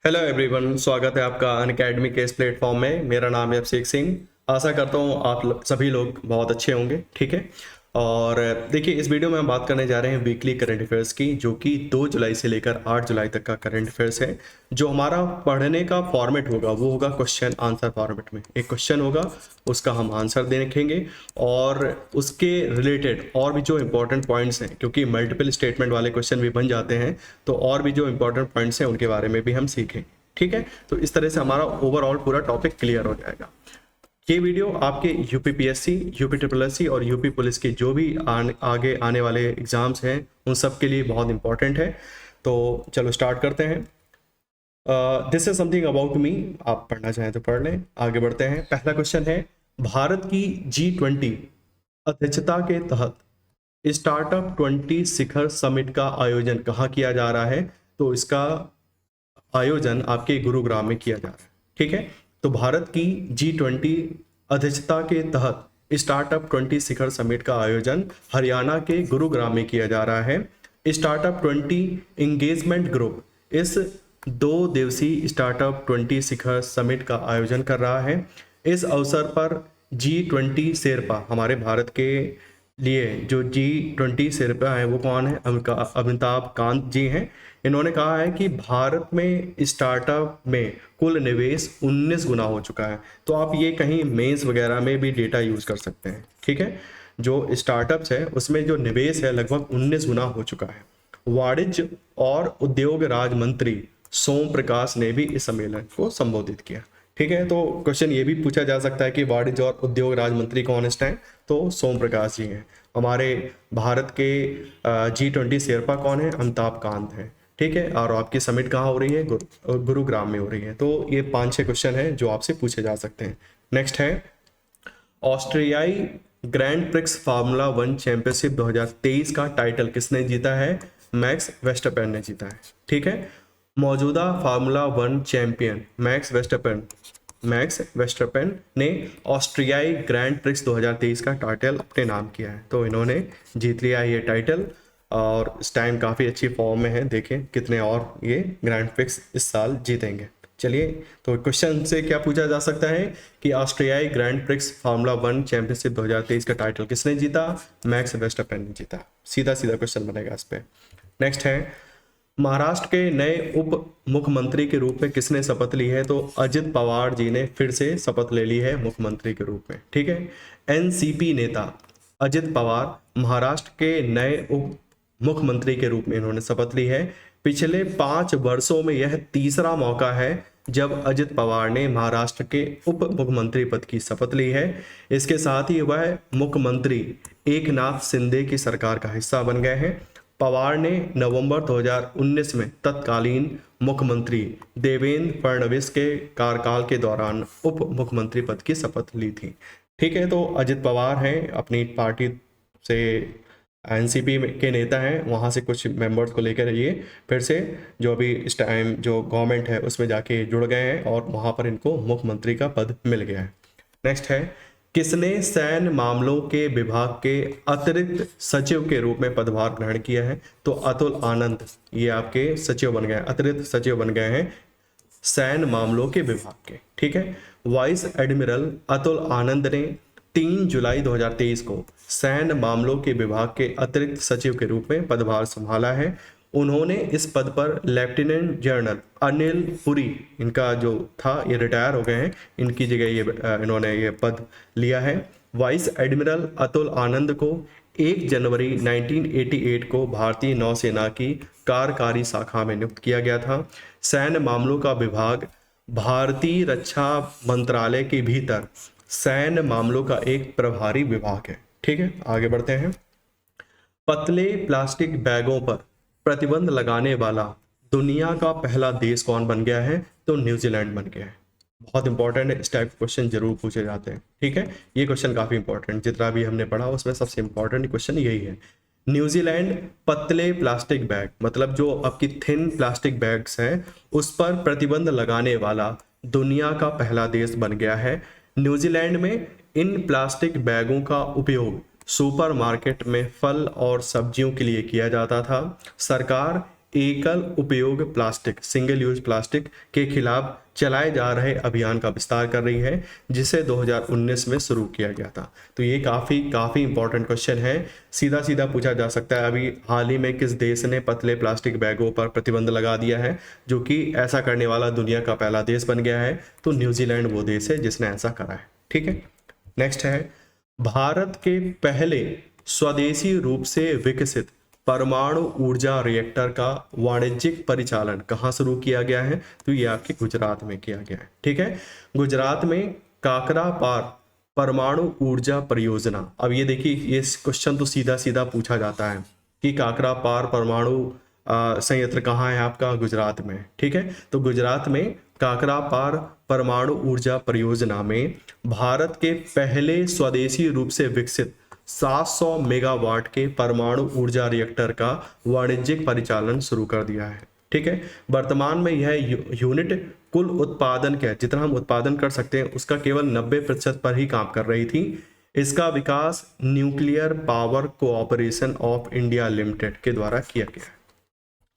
Hello everyone, स्वागत है आपका अनअकैडमी के इस प्लेटफॉर्म में। मेरा नाम है अभिषेक सिंह। आशा करता हूँ आप सभी लोग बहुत अच्छे होंगे। ठीक है। और देखिए, इस वीडियो में हम बात करने जा रहे हैं वीकली करंट अफेयर्स की, जो कि 2 जुलाई से लेकर 8 जुलाई तक का करंट अफेयर्स है। जो हमारा पढ़ने का फॉर्मेट होगा वो होगा क्वेश्चन आंसर फॉर्मेट में। एक क्वेश्चन होगा, उसका हम आंसर देखेंगे और उसके रिलेटेड और भी जो इंपॉर्टेंट पॉइंट्स हैं, क्योंकि मल्टीपल स्टेटमेंट वाले क्वेश्चन भी बन जाते हैं, तो और भी जो इंपॉर्टेंट पॉइंट्स हैं उनके बारे में भी हम सीखें। ठीक है। तो इस तरह से हमारा ओवरऑल पूरा टॉपिक क्लियर हो जाएगा। ये वीडियो आपके यूपीपीएससी, यूपी ट्रिपल एससी और यूपी पुलिस के जो भी आगे आने वाले एग्जाम्स हैं उन सब के लिए बहुत इंपॉर्टेंट है। तो चलो स्टार्ट करते हैं। This is something about me. आप पढ़ना चाहें तो पढ़ लें। आगे बढ़ते हैं। पहला क्वेश्चन है, भारत की G20 अध्यक्षता के तहत स्टार्टअप 20 शिखर समिट का आयोजन कहाँ किया जा रहा है? तो इसका आयोजन आपके गुरुग्राम में किया जा रहा है। ठीक है। तो भारत की G20 अध्यक्षता के तहत स्टार्टअप 20 शिखर समिट का आयोजन हरियाणा के गुरुग्राम में किया जा रहा है। स्टार्टअप 20 एंगेजमेंट ग्रुप इस 2 दिवसीय स्टार्टअप 20 शिखर समिट का आयोजन कर रहा है। इस अवसर पर G20 शेरपा, हमारे भारत के लिए जो G20 शेरपा है वो कौन है? अमिताभ कांत जी हैं। इन्होंने कहा है कि भारत में स्टार्टअप में कुल निवेश 19 गुना हो चुका है। तो आप ये कहीं मेंस वगैरह में भी डेटा यूज कर सकते हैं। ठीक है। जो स्टार्टअप्स है उसमें जो निवेश है लगभग 19 गुना हो चुका है। वाणिज्य और उद्योग राज्य मंत्री सोम प्रकाश ने भी इस सम्मेलन को संबोधित किया। ठीक है। तो क्वेश्चन ये भी पूछा जा सकता है कि वाणिज्य और उद्योग राज्य मंत्री कौन इस टाइम? तो सोम प्रकाश जी हैं। हमारे भारत के G20 शेरपा कौन है? अमिताभ कांत है। ठीक है। और आपकी समिट कहाँ हो रही है? गुरुग्राम में हो रही है। तो ये 5-6 क्वेश्चन है जो आपसे पूछे जा सकते हैं। नेक्स्ट है, ऑस्ट्रियाई ग्रैंड प्रिक्स फार्मूला 1 चैंपियनशिप 2023 का टाइटल किसने जीता है? मैक्स वेस्टरपेन ने जीता है। ठीक है। मौजूदा फार्मूला 1 चैंपियन मैक्स वेस्टरपेन ने ऑस्ट्रियाई ग्रैंड प्रिक्स 2023 का टाइटल अपने नाम किया है। तो इन्होंने जीत लिया है ये टाइटल और इस टाइम काफ़ी अच्छी फॉर्म में है। देखें कितने और ये ग्रैंड प्रिक्स इस साल जीतेंगे। चलिए, तो क्वेश्चन से क्या पूछा जा सकता है कि ऑस्ट्रियाई ग्रैंड प्रिक्स फार्मूला 1 चैंपियनशिप 2023 का टाइटल किसने जीता? मैक्स वेस्टरपेन ने जीता। सीधा सीधा क्वेश्चन बनेगा इस पे। नेक्स्ट है, महाराष्ट्र के नए उप मुख्यमंत्री के रूप में किसने शपथ ली है? तो अजित पवार जी ने फिर से शपथ ले ली है मुख्यमंत्री के रूप में। ठीक है। एनसीपी नेता अजित पवार महाराष्ट्र के नए उप मुख्यमंत्री के रूप में इन्होंने शपथ ली है। पिछले 5 वर्षों में यह तीसरा मौका है जब अजित पवार ने महाराष्ट्र के उप मुख्यमंत्री पद की शपथ ली है। इसके साथ ही वह मुख्यमंत्री एकनाथ शिंदे की सरकार का हिस्सा बन गए हैं। पवार ने नवंबर 2019 में तत्कालीन मुख्यमंत्री देवेंद्र फडणवीस के कार्यकाल के दौरान उप मुख्यमंत्री पद की शपथ ली थी। ठीक है। तो अजित पवार हैं, अपनी पार्टी से एनसीपी के नेता हैं, वहाँ से कुछ मेंबर्स को लेकर ये फिर से जो अभी इस टाइम जो गवर्नमेंट है उसमें जाके जुड़ गए हैं और वहाँ पर इनको मुख्यमंत्री का पद मिल गया है। नेक्स्ट है, किसने सैन्य मामलों के विभाग के अतिरिक्त सचिव के रूप में पदभार ग्रहण किया है? तो अतुल आनंद ये आपके सचिव बन गए, अतिरिक्त सचिव बन गए हैं सैन्य मामलों के विभाग के। ठीक है। वाइस एडमिरल अतुल आनंद ने 3 जुलाई 2023 को सैन्य मामलों के विभाग के अतिरिक्त सचिव के रूप में पदभार संभाला है। उन्होंने इस पद पर लेफ्टिनेंट जनरल अनिल पुरी, इनका जो था ये रिटायर हो गए हैं, इनकी जगह ये इन्होंने ये पद लिया है। वाइस एडमिरल अतुल आनंद को 1 जनवरी 1988 को भारतीय नौसेना की कार्यकारी शाखा में नियुक्त किया गया था। सैन्य मामलों का विभाग भारतीय रक्षा मंत्रालय के भीतर सैन्य मामलों का एक प्रभारी विभाग है। ठीक है। आगे बढ़ते हैं। पतले प्लास्टिक बैगों पर प्रतिबंध लगाने वाला दुनिया का पहला देश कौन बन गया है? तो न्यूजीलैंड बन गया है। बहुत इंपॉर्टेंट है, इस टाइप के क्वेश्चन जरूर पूछे जाते हैं। ठीक है। ये क्वेश्चन काफी इंपॉर्टेंट, जितना भी हमने पढ़ा उसमें सबसे इंपॉर्टेंट क्वेश्चन यही है। न्यूजीलैंड पतले प्लास्टिक बैग, मतलब जो आपकी थिन प्लास्टिक बैग्स हैं उस पर प्रतिबंध लगाने वाला दुनिया का पहला देश बन गया है। न्यूजीलैंड में इन प्लास्टिक बैगों का उपयोग सुपरमार्केट में फल और सब्जियों के लिए किया जाता था। सरकार एकल उपयोग प्लास्टिक, सिंगल यूज प्लास्टिक के खिलाफ चलाए जा रहे अभियान का विस्तार कर रही है, जिसे 2019 में शुरू किया गया था। तो ये काफ़ी इंपॉर्टेंट क्वेश्चन है, सीधा सीधा पूछा जा सकता है। अभी हाल ही में किस देश ने पतले प्लास्टिक बैगों पर प्रतिबंध लगा दिया है, जो कि ऐसा करने वाला दुनिया का पहला देश बन गया है? तो न्यूजीलैंड वो देश है जिसने ऐसा करा है। ठीक है, नेक्स्ट है, भारत के पहले स्वदेशी रूप से विकसित परमाणु ऊर्जा रिएक्टर का वाणिज्यिक परिचालन कहाँ शुरू किया गया है? तो ये आपके गुजरात में किया गया है। ठीक है, गुजरात में काकरापार परमाणु ऊर्जा परियोजना। अब ये देखिए, ये क्वेश्चन तो सीधा सीधा पूछा जाता है कि काकरापार परमाणु संयंत्र कहाँ है आपका? गुजरात में। ठीक है, तो गुजरात में काकरापार परमाणु ऊर्जा परियोजना में भारत के पहले स्वदेशी रूप से विकसित 700 मेगावाट के परमाणु ऊर्जा रिएक्टर का वाणिज्यिक परिचालन शुरू कर दिया है। ठीक है, वर्तमान में यह यूनिट कुल उत्पादन के जितना हम उत्पादन कर सकते हैं उसका केवल 90% पर ही काम कर रही थी। इसका विकास nuclear power cooperation of India limited के द्वारा किया गया है।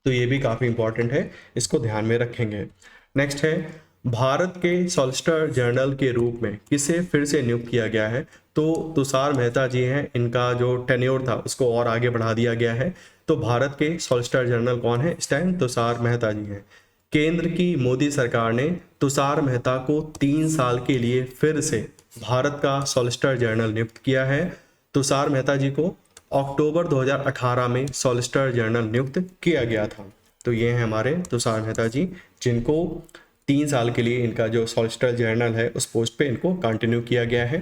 तो ये भी काफ़ी इंपॉर्टेंट है, इसको ध्यान में रखेंगे। नेक्स्ट है, भारत के सॉलिसिटर जनरल के रूप में किसे फिर से नियुक्त किया गया है? तो तुषार मेहता जी हैं, इनका जो टेन्योर था उसको और आगे बढ़ा दिया गया है। तो भारत के सॉलिसिटर जनरल कौन है इस टाइम? तुषार मेहता जी हैं। केंद्र की मोदी सरकार ने तुषार मेहता को 3 साल के लिए फिर से भारत का सॉलिसिटर जनरल नियुक्त किया है। तुषार मेहता जी को अक्टूबर 2018 में सॉलिसिटर जनरल नियुक्त किया गया था। तो ये हैं हमारे तुषार मेहता जी, जिनको 3 साल के लिए इनका जो सॉलिसिटर जनरल है उस पोस्ट पे इनको कंटिन्यू किया गया है।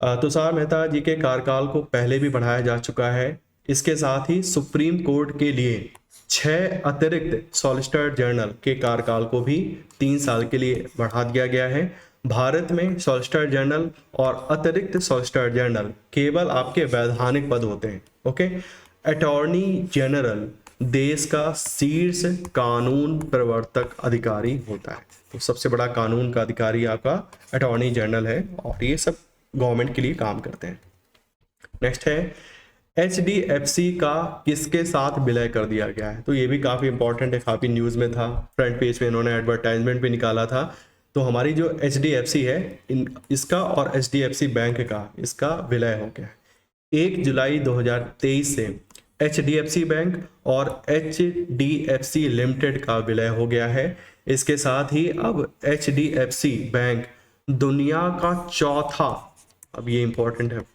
तुषार मेहता जी के कार्यकाल को पहले भी बढ़ाया जा चुका है। इसके साथ ही सुप्रीम कोर्ट के लिए 6 अतिरिक्त सॉलिसिटर जनरल के कार्यकाल को भी 3 साल के लिए बढ़ा दिया गया है। भारत में सॉलिसिटर जनरल और अतिरिक्त सॉलिसिटर जनरल केवल आपके वैधानिक पद होते हैं। ओके, अटॉर्नी जनरल देश का शीर्ष कानून प्रवर्तक अधिकारी होता है। तो सबसे बड़ा कानून का अधिकारी आपका अटॉर्नी जनरल है और ये सब गवर्नमेंट के लिए काम करते हैं। नेक्स्ट है, HDFC का किसके साथ विलय कर दिया गया है? तो ये भी काफ़ी इंपॉर्टेंट है, काफ़ी न्यूज़ में था, फ्रंट पेज पे इन्होंने एडवर्टाइजमेंट भी निकाला था। तो हमारी जो HDFC है इसका और HDFC बैंक का इसका विलय हो गया है। 1 जुलाई 2023 से HDFC बैंक और HDFC लिमिटेड का विलय हो गया है। इसके साथ ही अब HDFC बैंक दुनिया का चौथा, अब ये इंपॉर्टेंट है,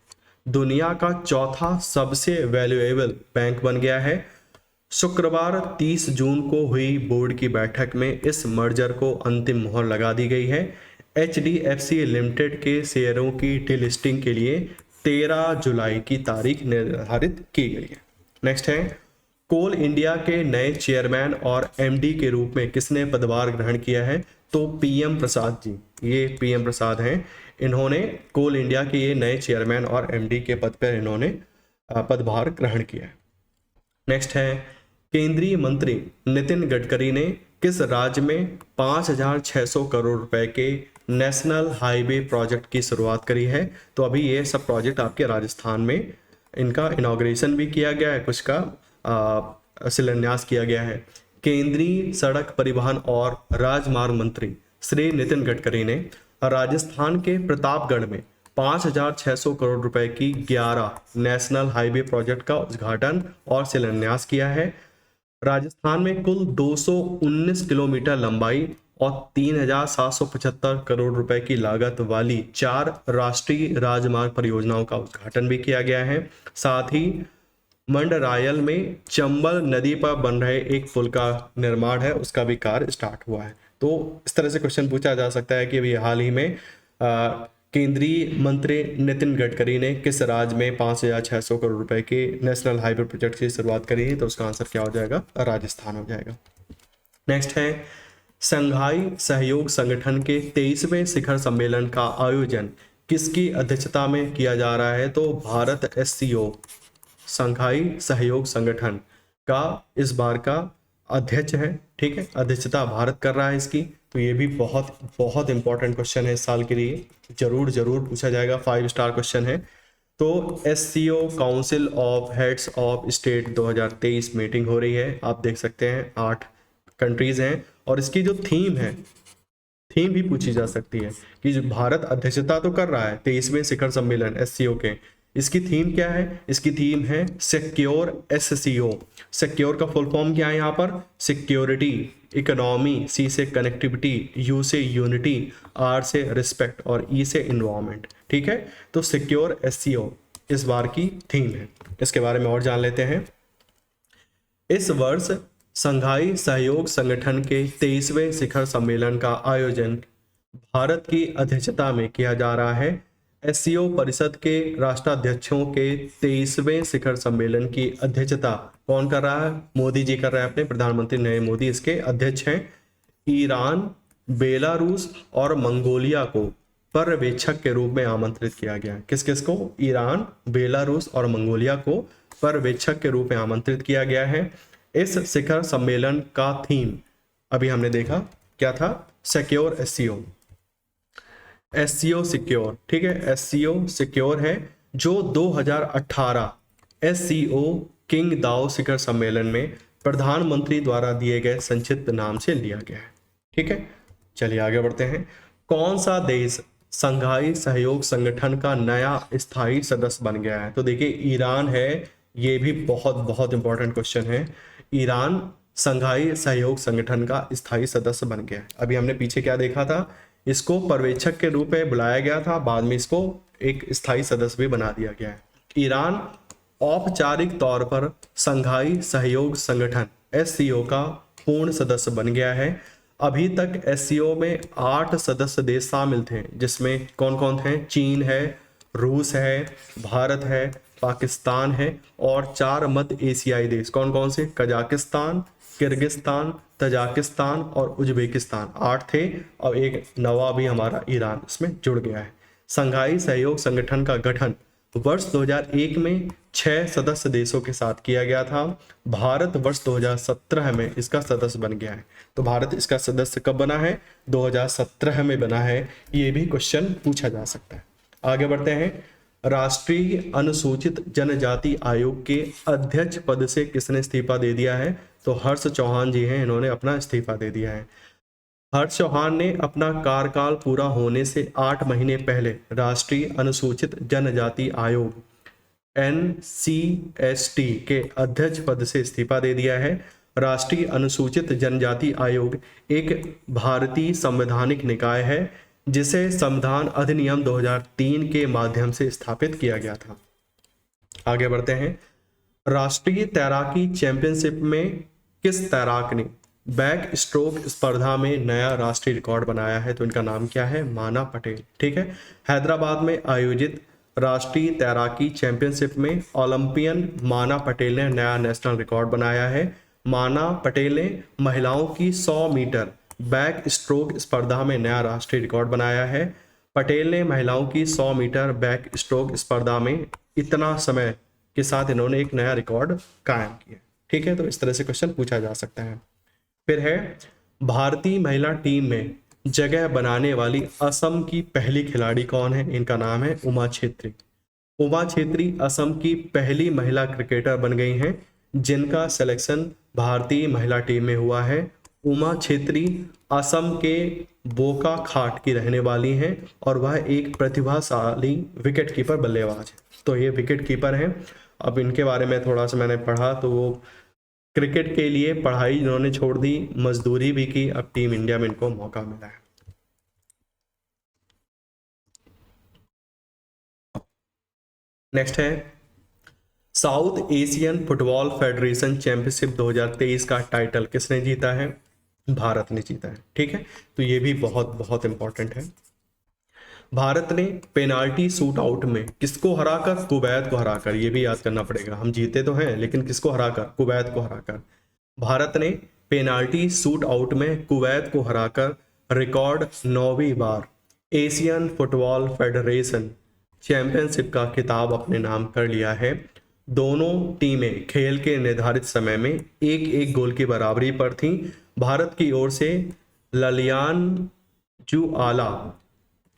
दुनिया का चौथा सबसे वैल्यूएबल बैंक बन गया है। शुक्रवार 30 जून को हुई बोर्ड की बैठक में इस मर्जर को अंतिम मोहर लगा दी गई है। HDFC लिमिटेड के शेयरों की डिलिस्टिंग के लिए 13 जुलाई की तारीख निर्धारित की गई है। नेक्स्ट है, कोल इंडिया के नए चेयरमैन और MD के रूप में किसने पदभार ग्रहण किया है? तो PM प्रसाद जी, ये PM प्रसाद हैं, इन्होंने कोल इंडिया के ये नए चेयरमैन और MD के पद पर इन्होंने पदभार ग्रहण किया है। नेक्स्ट है, केंद्रीय मंत्री नितिन गडकरी ने किस राज्य में 5,600 करोड़ रुपए के नेशनल हाईवे प्रोजेक्ट की शुरुआत करी है? तो अभी ये सब प्रोजेक्ट आपके राजस्थान में इनका इनॉग्रेशन भी किया गया है, कुछ का शिलान्यास किया गया है। केंद्रीय सड़क परिवहन और राजमार्ग मंत्री श्री नितिन गडकरी ने राजस्थान के प्रतापगढ़ में 5,600 करोड़ रुपए की 11 नेशनल हाईवे प्रोजेक्ट का उद्घाटन और शिलान्यास किया है। राजस्थान में कुल 219 किलोमीटर लंबाई और 3,775 करोड़ रुपए की लागत वाली 4 राष्ट्रीय राजमार्ग परियोजनाओं का उद्घाटन भी किया गया है। साथ ही मंडरायल में चंबल नदी पर बन रहे एक पुल का निर्माण है, उसका भी कार्य स्टार्ट हुआ है। तो इस तरह से क्वेश्चन पूछा जा सकता है कि अभी हाल ही में केंद्रीय मंत्री नितिन गडकरी ने किस राज्य में 5,600 करोड़ रुपए के नेशनल हाईवे प्रोजेक्ट की शुरुआत करी है? तो उसका आंसर क्या हो जाएगा? राजस्थान हो जाएगा। नेक्स्ट है, संघाई सहयोग संगठन के 23वें शिखर सम्मेलन का आयोजन किसकी अध्यक्षता में किया जा रहा है? तो भारत SCO संघाई सहयोग संगठन का इस बार का अध्यक्ष है। ठीक है, अध्यक्षता भारत कर रहा है इसकी। तो ये भी बहुत इंपॉर्टेंट क्वेश्चन है इस साल के लिए, जरूर पूछा जाएगा, 5 स्टार क्वेश्चन है। तो SCO council of heads of state 2023 meeting हो रही है। आप देख सकते हैं 8 कंट्रीज हैं और इसकी जो थीम है, थीम भी पूछी जा सकती है कि जो भारत अध्यक्षता तो कर रहा है 23वें शिखर सम्मेलन SCO के, इसकी थीम क्या है? इसकी थीम है सिक्योर SCO। सिक्योर का फुल फॉर्म क्या है यहाँ पर? सिक्योरिटी, इकोनॉमी, C से कनेक्टिविटी, U से यूनिटी, R से रिस्पेक्ट और E से इन्वायरमेंट। ठीक है, तो सिक्योर SCO इस बार की थीम है। इसके बारे में और जान लेते हैं। इस वर्ष संघाई सहयोग संगठन के 23वें शिखर सम्मेलन का आयोजन भारत की अध्यक्षता में किया जा रहा है। SCO परिषद के राष्ट्राध्यक्षों के 23वें शिखर सम्मेलन की अध्यक्षता कौन कर रहा है? मोदी जी कर रहे हैं, अपने प्रधानमंत्री नरेंद्र मोदी इसके अध्यक्ष हैं। ईरान, बेलारूस और मंगोलिया को पर्यवेक्षक के रूप में आमंत्रित किया गया। किस किस को? ईरान, बेलारूस और मंगोलिया को पर्यवेक्षक के रूप में आमंत्रित किया गया है। इस शिखर सम्मेलन का थीम अभी हमने देखा क्या था? Secure SCO। SCO सिक्योर, ठीक है, SCO सिक्योर है जो 2018 SCO किंग दाओ शिखर सम्मेलन में प्रधानमंत्री द्वारा दिए गए संक्षिप्त नाम से लिया गया है। ठीक है, चलिए आगे बढ़ते हैं। कौन सा देश संघाई सहयोग संगठन का नया स्थायी सदस्य बन गया है? तो देखिए ईरान है, ये भी बहुत बहुत इंपॉर्टेंट क्वेश्चन है। ईरान संघाई सहयोग संगठन का स्थायी सदस्य बन गया है। अभी हमने पीछे क्या देखा था? इसको पर्यवेक्षक के रूप में बुलाया गया था, बाद में इसको एक स्थायी सदस्य भी बना दिया गया है। ईरान औपचारिक तौर पर संघाई सहयोग संगठन SCO का पूर्ण सदस्य बन गया है। अभी तक SCO में 8 सदस्य देश शामिल थे, जिसमें कौन कौन थे? चीन है, रूस है, भारत है, पाकिस्तान है और 4 मध्य एशियाई देश। कौन कौन से? कजाकिस्तान, किर्गिस्तान, तजाकिस्तान और उज्बेकिस्तान। 8 थे और एक नवा भी हमारा ईरान इसमें जुड़ गया है। संघाई सहयोग संगठन का गठन वर्ष 2001 में 6 सदस्य देशों के साथ किया गया था। भारत वर्ष 2017 में इसका सदस्य बन गया है। तो भारत इसका सदस्य कब बना है? 2017 में बना है। ये भी क्वेश्चन पूछा जा सकता है। आगे बढ़ते हैं। राष्ट्रीय अनुसूचित जनजाति आयोग के अध्यक्ष पद से किसने इस्तीफा दे दिया है? तो हर्ष चौहान जी हैं, इन्होंने अपना इस्तीफा दे दिया है। हर्ष चौहान ने अपना कार्यकाल पूरा होने से 8 महीने पहले राष्ट्रीय अनुसूचित जनजाति आयोग NCST के अध्यक्ष पद से इस्तीफा दे दिया है। राष्ट्रीय अनुसूचित जनजाति आयोग एक भारतीय संवैधानिक निकाय है जिसे संविधान अधिनियम 2003 के माध्यम से स्थापित किया गया था। आगे बढ़ते हैं। राष्ट्रीय तैराकी चैंपियनशिप में किस तैराक ने बैक स्ट्रोक स्पर्धा में नया राष्ट्रीय रिकॉर्ड बनाया है? तो इनका नाम क्या है? माना पटेल। ठीक है, हैदराबाद में आयोजित राष्ट्रीय तैराकी चैंपियनशिप में ओलंपियन माना पटेल ने नया नेशनल रिकॉर्ड बनाया है। माना पटेल ने महिलाओं की 100 मीटर बैक स्ट्रोक स्पर्धा में नया राष्ट्रीय रिकॉर्ड बनाया है। पटेल ने महिलाओं की 100 मीटर बैक स्ट्रोक स्पर्धा में इतना समय के साथ इन्होंने एक नया रिकॉर्ड कायम किया। ठीक है, तो इस तरह से क्वेश्चन पूछा जा सकता है। फिर है, भारतीय महिला टीम में जगह बनाने वाली असम की पहली खिलाड़ी कौन है? इनका नाम है उमा छेत्री। उमा छेत्री असम की पहली महिला क्रिकेटर बन गई हैं जिनका सिलेक्शन भारतीय महिला टीम में हुआ है। उमा छेत्री असम के बोकाखाट की रहने वाली हैं और वह एक प्रतिभाशाली विकेट कीपर बल्लेबाज है। तो ये विकेट कीपर हैं। अब इनके बारे में थोड़ा सा मैंने पढ़ा तो वो क्रिकेट के लिए पढ़ाई इन्होंने छोड़ दी, मजदूरी भी की, अब टीम इंडिया में इनको मौका मिला है। नेक्स्ट है, south Asian football federation championship 2023 का टाइटल किसने जीता है? भारत ने जीता है। ठीक है, तो ये भी बहुत बहुत इंपॉर्टेंट है। भारत ने पेनाल्टी शूट आउट में किसको हराकर? कुवैत को हराकर। ये भी याद करना पड़ेगा, हम जीते तो हैं लेकिन किसको हराकर? कुवैत को हराकर। भारत ने पेनाल्टी शूट आउट में कुवैत को हराकर रिकॉर्ड 9वीं बार एशियन फुटबॉल फेडरेशन चैंपियनशिप का खिताब अपने नाम कर लिया है। दोनों टीमें खेल के निर्धारित समय में एक एक गोल की बराबरी पर थीं। भारत की ओर से ललियान जुआला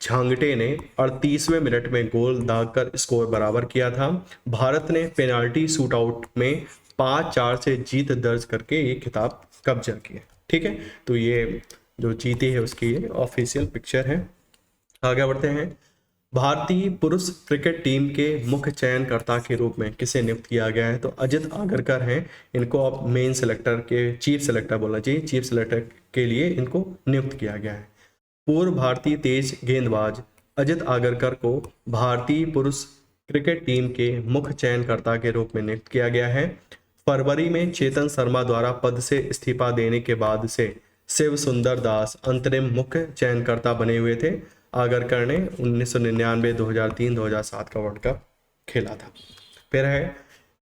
झांगटे ने 38वें मिनट में गोल दागकर स्कोर बराबर किया था। भारत ने पेनाल्टी शूटआउट में 5-4 से जीत दर्ज करके ये खिताब कब्जा किया। ठीक है, तो ये जो जीती है उसकी ये ऑफिशियल पिक्चर है। आगे बढ़ते हैं। भारतीय पुरुष क्रिकेट टीम के मुख्य चयनकर्ता के रूप में किसे नियुक्त किया गया है? तो अजित आगरकर हैं। इनको अब मेन सेलेक्टर के चीफ सेलेक्टर बोलना चाहिए, चीफ सेलेक्टर के लिए इनको नियुक्त किया गया है। पूर्व भारतीय तेज गेंदबाज अजित आगरकर को भारतीय पुरुष क्रिकेट टीम के मुख्य चयनकर्ता के रूप में नियुक्त किया गया है। फरवरी में चेतन शर्मा द्वारा पद से इस्तीफा देने के बाद से शिव सुंदर दास अंतरिम मुख्य चयनकर्ता बने हुए थे। आगरकर ने 1999, 2003, 2007 का वर्ल्ड कप खेला था। फिर है,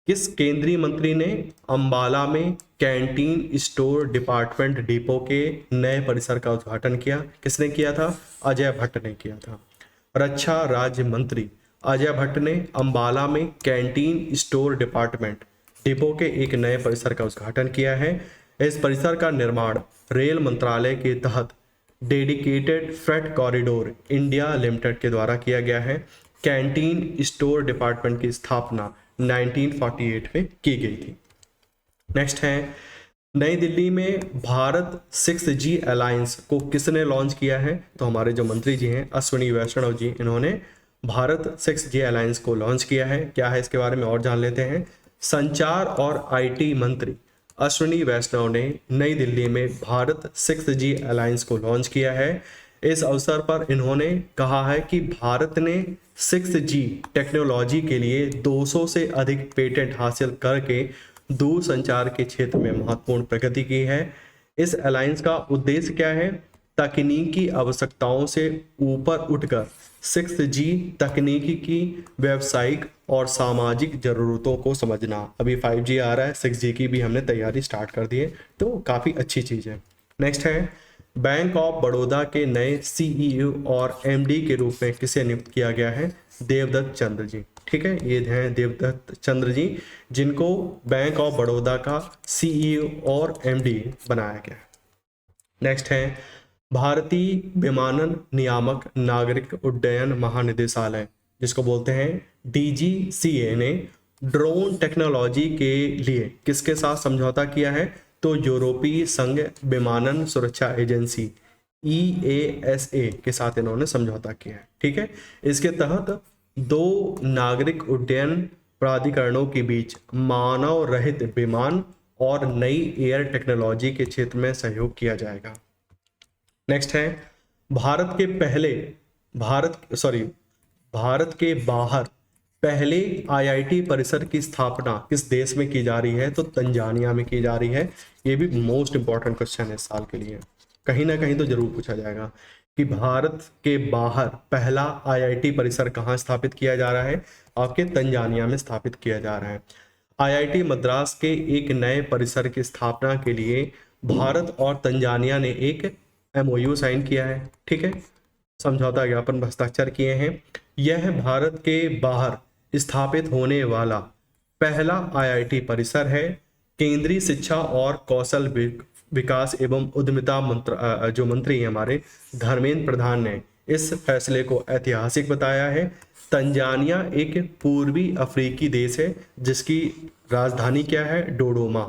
किस केंद्रीय मंत्री ने अंबाला में कैंटीन स्टोर डिपार्टमेंट डिपो के नए परिसर का उद्घाटन किया? किसने किया था? अजय भट्ट ने किया था। रक्षा राज्य मंत्री अजय भट्ट ने अंबाला में कैंटीन स्टोर डिपार्टमेंट डिपो के एक नए परिसर का उद्घाटन किया है। इस परिसर का निर्माण रेल मंत्रालय के तहत dedicated freight corridor India limited के द्वारा किया गया है। कैंटीन स्टोर डिपार्टमेंट की स्थापना 1948 में की गई थी। नेक्स्ट है, नई दिल्ली में भारत 6G अलायंस को किसने लॉन्च किया है? तो हमारे जो मंत्री जी हैं अश्विनी वैष्णव जी, इन्होंने भारत 6G अलायंस को लॉन्च किया है। क्या है इसके बारे में और जान लेते हैं। संचार और IT मंत्री अश्विनी वैष्णव ने नई दिल्ली में भारत 6G अलायंस को लॉन्च किया है। इस अवसर पर इन्होंने कहा है कि भारत ने 6G टेक्नोलॉजी के लिए 200 से अधिक पेटेंट हासिल करके दूरसंचार के क्षेत्र में महत्वपूर्ण प्रगति की है। इस अलायंस का उद्देश्य क्या है? तकनीकी आवश्यकताओं से ऊपर उठकर 6G तकनीकी की व्यावसायिक और सामाजिक जरूरतों को समझना। अभी 5G आ रहा है, 6G की भी हमने तैयारी स्टार्ट कर दी है, तो काफ़ी अच्छी चीज़ है। नेक्स्ट है, बैंक ऑफ बड़ौदा के नए CEO और MD के रूप में किसे नियुक्त किया गया है? देवदत्त चंद्र जी। ठीक है, ये हैं देवदत्त चंद्र जी, जिनको बैंक ऑफ बड़ौदा का CEO और MD बनाया गया है। नेक्स्ट है, भारतीय विमानन नियामक नागरिक उड्डयन महानिदेशालय, जिसको बोलते हैं DGCA, ने ड्रोन टेक्नोलॉजी के लिए किसके साथ समझौता किया है? तो यूरोपीय संघ विमानन सुरक्षा एजेंसी EASA के साथ इन्होंने समझौता किया है। ठीक है, इसके तहत 2 नागरिक उड्डयन प्राधिकरणों के बीच मानव रहित विमान और नई एयर टेक्नोलॉजी के क्षेत्र में सहयोग किया जाएगा। नेक्स्ट है, भारत के बाहर पहले IIT परिसर की स्थापना किस देश में की जा रही है? तो तंजानिया में की जा रही है। ये भी मोस्ट इंपॉर्टेंट क्वेश्चन है इस साल के लिए, कहीं ना कहीं तो जरूर पूछा जाएगा कि भारत के बाहर पहला IIT परिसर कहाँ स्थापित किया जा रहा है? आपके तंजानिया में स्थापित किया जा रहा है। IIT मद्रास के एक नए परिसर की स्थापना के लिए भारत और तंजानिया ने एक MOU साइन किया है। ठीक है, समझौता ज्ञापन हस्ताक्षर किए हैं। यह भारत के बाहर स्थापित होने वाला पहला IIT परिसर है। केंद्रीय शिक्षा और कौशल विकास एवं उद्यमिता मंत्री हैं हमारे धर्मेंद्र प्रधान ने इस फैसले को ऐतिहासिक बताया है। तंजानिया एक पूर्वी अफ्रीकी देश है जिसकी राजधानी क्या है? डोडोमा।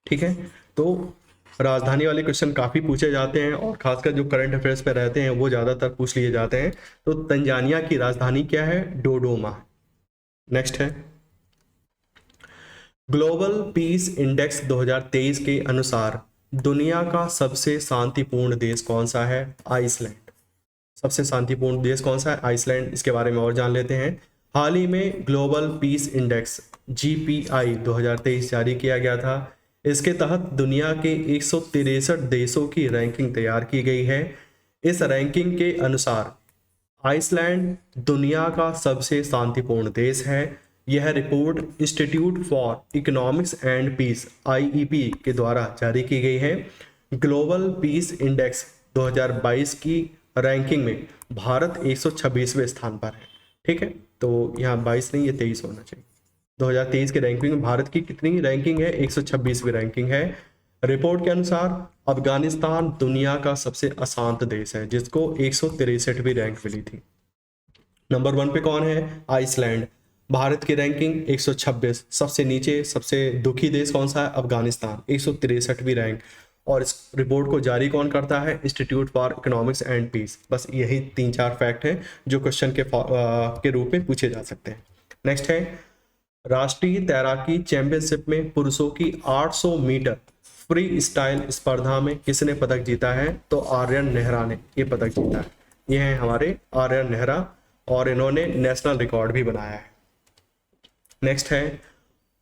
ठीक है, तो राजधानी वाले क्वेश्चन काफ़ी पूछे जाते हैं और खासकर जो करंट अफेयर्स पे रहते हैं वो ज़्यादातर पूछ लिए जाते हैं। तो तंजानिया की राजधानी क्या है? डोडोमा। नेक्स्ट है, ग्लोबल पीस इंडेक्स 2023 के अनुसार दुनिया का सबसे शांतिपूर्ण देश कौन सा है? आइसलैंड। सबसे शांतिपूर्ण देश कौन सा है? आइसलैंड। इसके बारे में और जान लेते हैं। हाल ही में ग्लोबल पीस इंडेक्स GPI 2023 जारी किया गया था। इसके तहत दुनिया के 163 देशों की रैंकिंग तैयार की गई है। इस रैंकिंग के अनुसार आइसलैंड दुनिया का सबसे शांतिपूर्ण देश है। यह report institute for economics and peace IEP के द्वारा जारी की गई है। ग्लोबल पीस इंडेक्स 2022 की रैंकिंग में भारत 126वें स्थान पर है। ठीक है, तो यहाँ 22 नहीं, ये 23 होना चाहिए। 2023 के रैंकिंग में भारत की कितनी रैंकिंग है? 126वीं रैंकिंग है। रिपोर्ट के अनुसार अफगानिस्तान दुनिया का सबसे अशांत देश है, जिसको 163वीं रैंक मिली थी। नंबर 1 पे कौन है? आइसलैंड। भारत की रैंकिंग 126, सबसे नीचे सबसे दुखी देश कौन सा है? अफगानिस्तान, 163वीं रैंक। और इस रिपोर्ट को जारी कौन करता है? Institute for economics and peace. बस यही 3-4 फैक्ट हैं जो क्वेश्चन के रूप में पूछे जा सकते हैं। नेक्स्ट है, राष्ट्रीय तैराकी चैंपियनशिप में पुरुषों की 800 मीटर फ्री स्टाइल स्पर्धा में किसने पदक जीता है? तो आर्यन नेहरा ने ये पदक जीता है। ये हैं हमारे आर्यन नेहरा और इन्होंने नेशनल रिकॉर्ड भी बनाया है। नेक्स्ट है,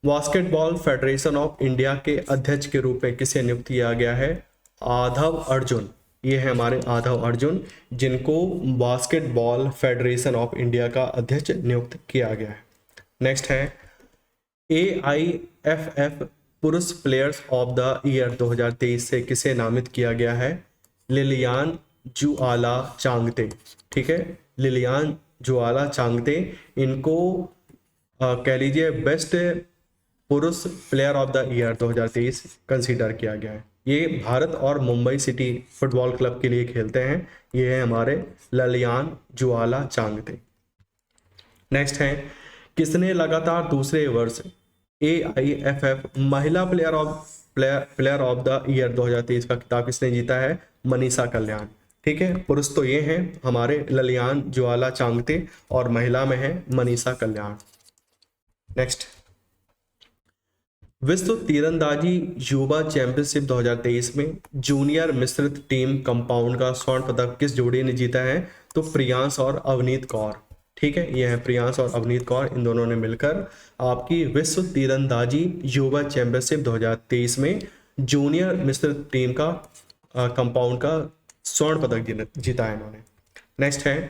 बास्केटबॉल फेडरेशन ऑफ इंडिया के अध्यक्ष के रूप में किसे नियुक्त किया गया है? आधव अर्जुन। ये है हमारे आधव अर्जुन, जिनको बास्केटबॉल फेडरेशन ऑफ इंडिया का अध्यक्ष नियुक्त किया गया है। नेक्स्ट है, AIFF पुरुष प्लेयर्स ऑफ द ईयर 2023 से किसे नामित किया गया है? लिलियान जुआला चांगते। ठीक है, लिलियान जुआला चांगते, इनको कह लीजिए बेस्ट पुरुष player of the year 2023 consider किया गया है। ये भारत और मुंबई सिटी फुटबॉल क्लब के लिए खेलते हैं। ये है हमारे लिलियान जुआला चांगते। नेक्स्ट है, किसने लगातार दूसरे वर्ष AIFF महिला प्लेयर ऑफ द ईयर 2023 का खिताब किसने जीता है? मनीषा कल्याण। ठीक है, पुरुष तो ये हैं हमारे लिलियान जुआला चांगते और महिला में है मनीषा कल्याण। नेक्स्ट, विश्व तीरंदाजी युवा चैंपियनशिप 2023 में जूनियर मिश्रित टीम कंपाउंड का स्वर्ण पदक किस जोड़ी ने जीता है? तो प्रियांश और अवनीत कौर। ठीक है, ये है प्रियांश और अवनीत कौर, इन दोनों ने मिलकर आपकी विश्व तीरंदाजी युवा चैंपियनशिप 2023 में जूनियर मिश्रित टीम का कंपाउंड का स्वर्ण पदक जीता है इन्होंने। नेक्स्ट है,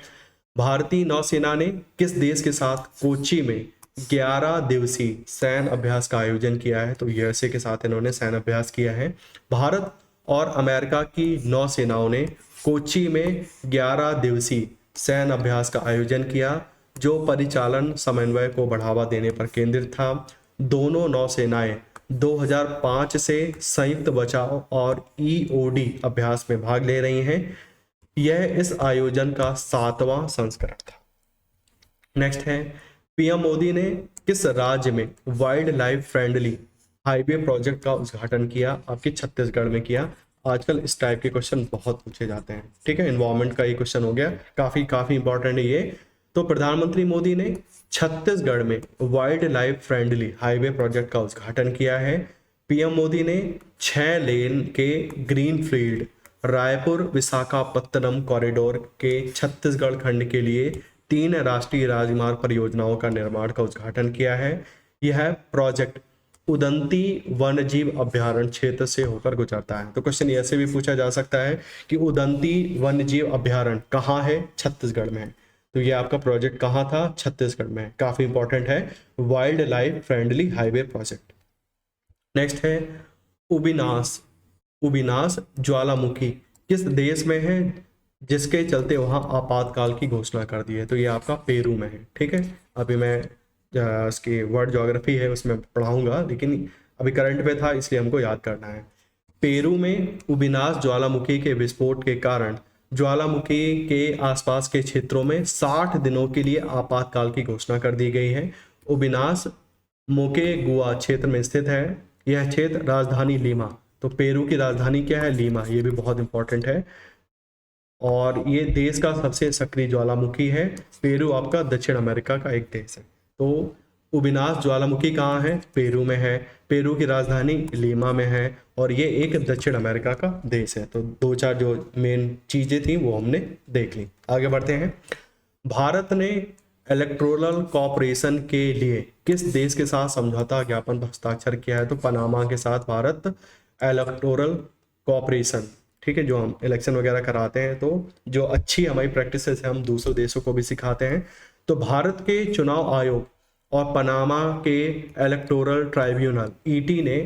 भारतीय नौसेना ने किस देश के साथ कोच्चि में 11 दिवसीय सैन्य अभ्यास का आयोजन किया है? तो यूएसए के साथ इन्होंने सैन्य अभ्यास किया है। भारत और अमेरिका की नौसेनाओं ने कोच्चि में 11 दिवसीय सैन्य अभ्यास का आयोजन किया, जो परिचालन समन्वय को बढ़ावा देने पर केंद्रित था। दोनों नौसेनाएं 2005 से संयुक्त बचाव और EOD अभ्यास में भाग ले रही हैं। यह इस आयोजन का 7वां संस्करण था। नेक्स्ट है, PM मोदी ने किस राज्य में wild life friendly highway project का उद्घाटन किया? आपके छत्तीसगढ़ में किया। आजकल इस टाइप के क्वेश्चन बहुत पूछे जाते हैं। ठीक है, एनवायरमेंट का ये क्वेश्चन हो गया, काफी इंपॉर्टेंट है ये। तो प्रधानमंत्री मोदी ने छत्तीसगढ़ में wild life friendly highway project का उद्घाटन किया है। PM मोदी ने 6 लेन के ग्रीनफील्ड रायपुर विशाखापत्तनम कॉरिडोर के छत्तीसगढ़ खंड के लिए 3 राष्ट्रीय राजमार्ग परियोजनाओं का निर्माण का उद्घाटन किया है। यह प्रोजेक्ट उदंती वन्यजीव अभ्यारण्य क्षेत्र से होकर गुजरता है। तो क्वेश्चन ऐसे भी पूछा जा सकता है कि उदंती वन्यजीव अभ्यारण्य कहाँ है? छत्तीसगढ़ में है। तो ये आपका प्रोजेक्ट कहाँ था? छत्तीसगढ़ में। काफी इंपॉर्टेंट है, wild life friendly highway project. Next है, उबिनास ज्वालामुखी किस देश में है, जिसके चलते वहां आपातकाल की घोषणा कर दी है? तो ये आपका पेरू में है। ठीक है, अभी मैं इसकी वर्ल्ड ज्योग्राफी है उसमें पढ़ाऊंगा, लेकिन अभी करंट पे था इसलिए हमको याद करना है। पेरू में उबिनास ज्वालामुखी के विस्फोट के कारण ज्वालामुखी के आसपास के क्षेत्रों में 60 दिनों के लिए आपातकाल की घोषणा कर दी गई है। उबिनास मोकेगुआ क्षेत्र में स्थित है। यह क्षेत्र राजधानी लीमा, तो पेरू की राजधानी क्या है? लीमा। ये भी बहुत इंपॉर्टेंट है और ये देश का सबसे सक्रिय ज्वालामुखी है। पेरू आपका दक्षिण अमेरिका का एक देश है। तो उबिनास ज्वालामुखी कहाँ है? पेरू में है। पेरू की राजधानी लीमा में है और ये एक दक्षिण अमेरिका का देश है। तो 2-4 जो मेन चीजें थी वो हमने देख ली। आगे बढ़ते हैं। भारत ने इलेक्टोरल कॉपरेशन के लिए किस देश के साथ समझौता ज्ञापन पर हस्ताक्षर किया है? तो पनामा के साथ भारत इलेक्टोरल कॉपरेशन, ठीक है, जो हम इलेक्शन वगैरह कराते हैं तो जो अच्छी हमारी प्रैक्टिस है हम दूसरे देशों को भी सिखाते हैं। तो भारत के चुनाव आयोग और पनामा के इलेक्टोरल ट्राइब्यूनल ET ने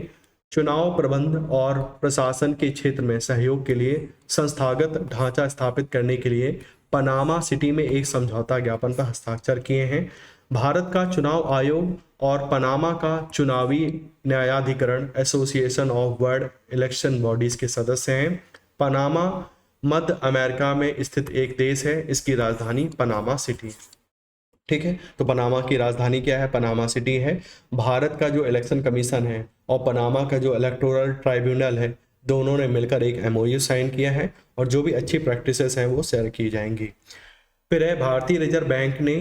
चुनाव प्रबंध और प्रशासन के क्षेत्र में सहयोग के लिए संस्थागत ढांचा स्थापित करने के लिए पनामा सिटी में एक समझौता ज्ञापन पर हस्ताक्षर किए हैं। भारत का चुनाव आयोग और पनामा का चुनावी न्यायाधिकरण association of world election bodies के सदस्य हैं। पनामा मध्य अमेरिका में स्थित एक देश है, इसकी राजधानी पनामा सिटी है। ठीक है, तो पनामा की राजधानी क्या है? पनामा सिटी है। भारत का जो इलेक्शन कमीशन है और पनामा का जो इलेक्टोरल ट्राइब्यूनल है, दोनों ने मिलकर एक एमओयू साइन किया है और जो भी अच्छी प्रैक्टिसेस हैं वो शेयर की जाएंगी। फिर है, भारतीय रिजर्व बैंक ने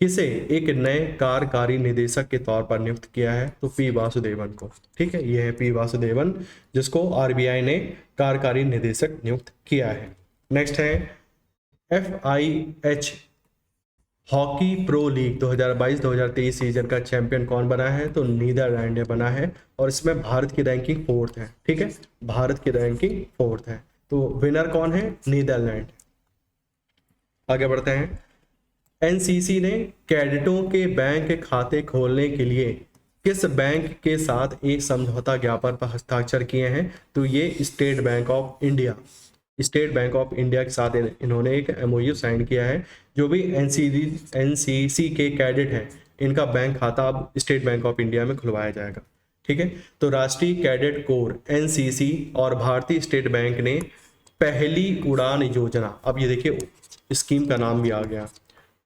किसे एक नए कार्यकारी निदेशक के तौर पर नियुक्त किया है? तो पी वासुदेवन को। ठीक है, ये है पी वासुदेवन, जिसको आरबीआई ने कार्यकारी निदेशक नियुक्त किया है। नेक्स्ट है, FIH hockey pro league 2022-2023 season का चैंपियन कौन बना है? तो नीदरलैंड ने बना है और इसमें भारत की रैंकिंग 4th है। ठीक है, भारत की रैंकिंग 4th है, तो विनर कौन है? नीदरलैंड। आगे बढ़ते हैं। एनसीसी ने कैडेटों के बैंक खाते खोलने के लिए किस बैंक के साथ एक समझौता ज्ञापन पर हस्ताक्षर किए हैं? तो ये स्टेट बैंक ऑफ इंडिया के साथ इन्होंने एक एमओयू साइन किया है। जो भी एनसीसी के कैडेट हैं, इनका बैंक खाता अब स्टेट बैंक ऑफ इंडिया में खुलवाया जाएगा। ठीक है, तो राष्ट्रीय कैडेट कोर एनसीसी और भारतीय स्टेट बैंक ने पहली उड़ान योजना, अब ये देखिए स्कीम का नाम भी आ गया,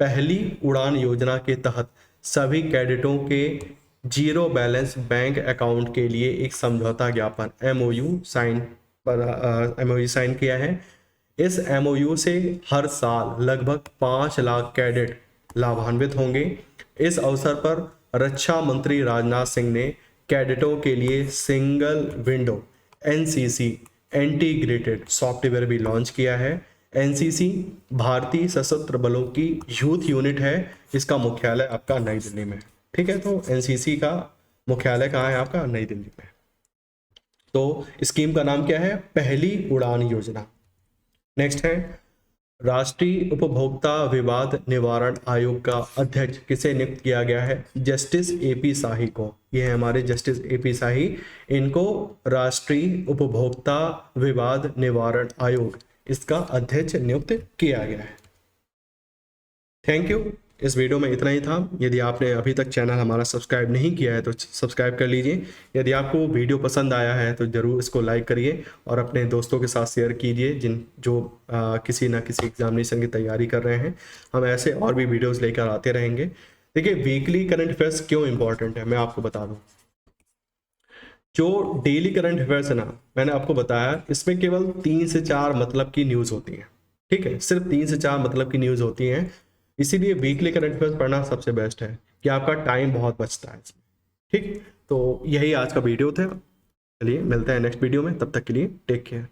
पहली उड़ान योजना के तहत सभी कैडेटों के जीरो बैलेंस बैंक अकाउंट के लिए एक समझौता ज्ञापन एमओयू साइन किया है। इस एमओयू से हर साल लगभग 5 लाख कैडेट लाभान्वित होंगे। इस अवसर पर रक्षा मंत्री राजनाथ सिंह ने कैडेटों के लिए single window NCC integrated software भी लॉन्च किया है। एनसीसी भारतीय सशस्त्र बलों की यूथ यूनिट है, इसका मुख्यालय आपका नई दिल्ली में। ठीक है, तो एनसीसी का मुख्यालय कहाँ है? आपका नई दिल्ली में। तो स्कीम का नाम क्या है? पहली उड़ान योजना। नेक्स्ट है, राष्ट्रीय उपभोक्ता विवाद निवारण आयोग का अध्यक्ष किसे नियुक्त किया गया है? जस्टिस एपी शाही को। ये है हमारे जस्टिस एपी शाही, इनको राष्ट्रीय उपभोक्ता विवाद निवारण आयोग, इसका अध्यक्ष नियुक्त किया गया है। Thank you. इस वीडियो में इतना ही था। यदि आपने अभी तक चैनल हमारा सब्सक्राइब नहीं किया है तो सब्सक्राइब कर लीजिए। यदि आपको वीडियो पसंद आया है तो ज़रूर इसको लाइक करिए और अपने दोस्तों के साथ शेयर कीजिए जो किसी ना किसी एग्जामिनेशन की तैयारी कर रहे हैं। हम ऐसे और भी वीडियोज़ लेकर आते रहेंगे। देखिए, वीकली करंट अफेयर्स क्यों इंपॉर्टेंट है मैं आपको बता दूँ। जो डेली करंट अफेयर्स है ना, मैंने आपको बताया, इसमें केवल 3 से 4 मतलब की न्यूज़ होती है। ठीक है, सिर्फ 3 से 4 मतलब की न्यूज़ होती हैं, इसीलिए वीकली करंट अफेयर्स पढ़ना सबसे बेस्ट है कि आपका टाइम बहुत बचता है इसमें। ठीक, तो यही आज का वीडियो था। चलिए मिलते हैं नेक्स्ट वीडियो में, तब तक के लिए टेक केयर।